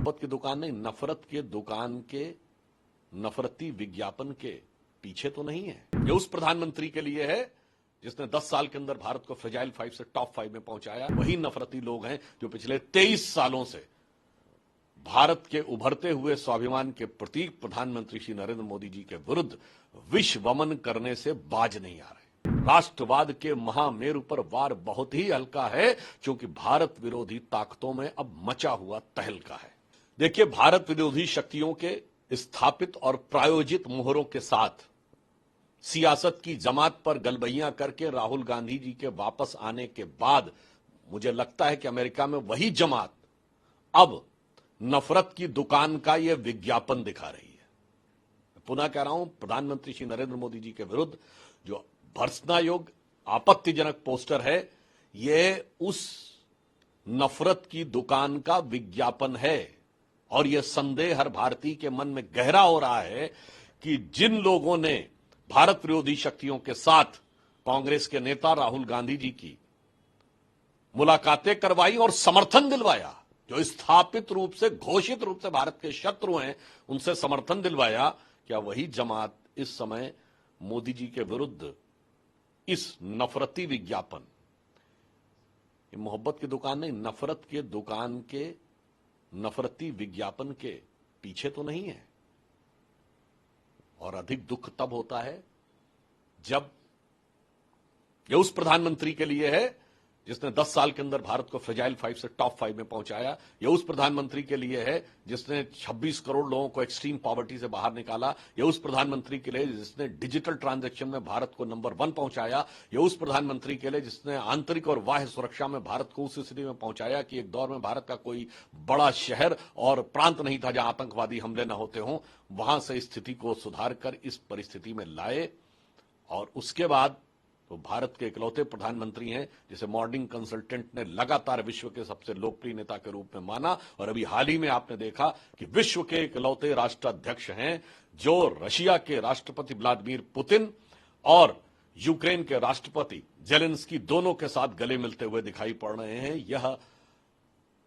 मोहब्बत की दुकान नहीं, नफरत के दुकान के नफरती विज्ञापन के पीछे तो नहीं है। ये उस प्रधानमंत्री के लिए है जिसने 10 साल के अंदर भारत को फ्रेजाइल 5 से टॉप 5 में पहुंचाया। वही नफरती लोग हैं जो पिछले 23 सालों से भारत के उभरते हुए स्वाभिमान के प्रतीक प्रधानमंत्री श्री नरेंद्र मोदी जी के विरुद्ध विश्वमन करने से बाज नहीं आ रहे। राष्ट्रवाद के महामेरु पर वार बहुत ही हल्का है, क्योंकि भारत विरोधी ताकतों में अब मचा हुआ तहलका है। देखिए, भारत विरोधी शक्तियों के स्थापित और प्रायोजित मोहरों के साथ सियासत की जमात पर गलबैयां करके राहुल गांधी जी के वापस आने के बाद मुझे लगता है कि अमेरिका में वही जमात अब नफरत की दुकान का यह विज्ञापन दिखा रही है। पुनः कह रहा हूं, प्रधानमंत्री श्री नरेंद्र मोदी जी के विरुद्ध जो भर्त्सनायोग्य आपत्तिजनक पोस्टर है, यह उस नफरत की दुकान का विज्ञापन है। और यह संदेह हर भारतीय के मन में गहरा हो रहा है कि जिन लोगों ने भारत विरोधी शक्तियों के साथ कांग्रेस के नेता राहुल गांधी जी की मुलाकातें करवाई और समर्थन दिलवाया, जो स्थापित रूप से घोषित रूप से भारत के शत्रु हैं, उनसे समर्थन दिलवाया, क्या वही जमात इस समय मोदी जी के विरुद्ध इस नफरती विज्ञापन, ये मोहब्बत की दुकान नहीं, नफरत के दुकान के नफरती विज्ञापन के पीछे तो नहीं है? और अधिक दुख तब होता है जब यह उस प्रधानमंत्री के लिए है जिसने 10 साल के अंदर भारत को फ्रेजाइल 5 से टॉप 5 में पहुंचाया। यह उस प्रधानमंत्री के लिए है जिसने 26 करोड़ लोगों को एक्सट्रीम पॉवर्टी से बाहर निकाला। यह उस प्रधानमंत्री के लिए जिसने डिजिटल ट्रांजैक्शन में भारत को नंबर 1 पहुंचाया। यह उस प्रधानमंत्री के लिए जिसने आंतरिक और बाह्य सुरक्षा में भारत को उस स्थिति में पहुंचाया कि एक दौर में भारत का कोई बड़ा शहर और प्रांत नहीं था जहां आतंकवादी हमले न होते हों। वहां से स्थिति को सुधार कर इस परिस्थिति में लाए, और उसके बाद तो भारत के इकलौते प्रधानमंत्री हैं जिसे मॉर्निंग कंसल्टेंट ने लगातार विश्व के सबसे लोकप्रिय नेता के रूप में माना। और अभी हाल ही में आपने देखा कि विश्व के इकलौते राष्ट्राध्यक्ष हैं जो रशिया के राष्ट्रपति व्लादिमीर पुतिन और यूक्रेन के राष्ट्रपति जेलेंस्की दोनों के साथ गले मिलते हुए दिखाई पड़ रहे हैं। यह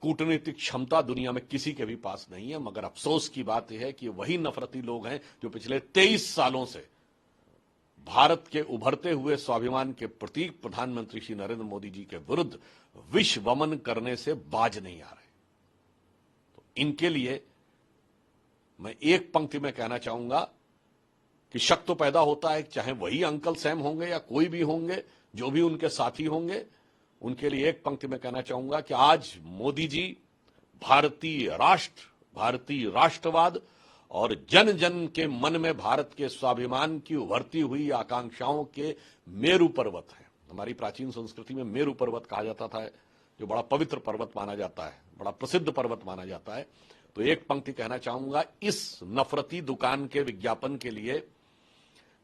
कूटनीतिक क्षमता दुनिया में किसी के भी पास नहीं है। मगर अफसोस की बात यह है कि वही नफरती लोग हैं जो पिछले 23 सालों से भारत के उभरते हुए स्वाभिमान के प्रतीक प्रधानमंत्री श्री नरेंद्र मोदी जी के विरुद्ध विश्वमन करने से बाज नहीं आ रहे। तो इनके लिए मैं एक पंक्ति में कहना चाहूंगा कि शक तो पैदा होता है, चाहे वही अंकल सैम होंगे या कोई भी होंगे, जो भी उनके साथी होंगे, उनके लिए एक पंक्ति में कहना चाहूंगा कि आज मोदी जी भारतीय राष्ट्र, भारतीय राष्ट्रवाद और जन जन के मन में भारत के स्वाभिमान की उभरती हुई आकांक्षाओं के मेरु पर्वत है। हमारी प्राचीन संस्कृति में मेरु पर्वत कहा जाता था, जो बड़ा पवित्र पर्वत माना जाता है, बड़ा प्रसिद्ध पर्वत माना जाता है। तो एक पंक्ति कहना चाहूंगा इस नफरती दुकान के विज्ञापन के लिए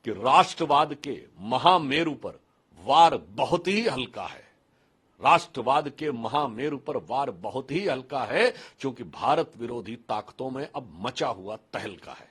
कि राष्ट्रवाद के महामेरु पर वार बहुत ही हल्का है। राष्ट्रवाद के महामेरु पर वार बहुत ही हल्का है, क्योंकि भारत विरोधी ताकतों में अब मचा हुआ तहलका है।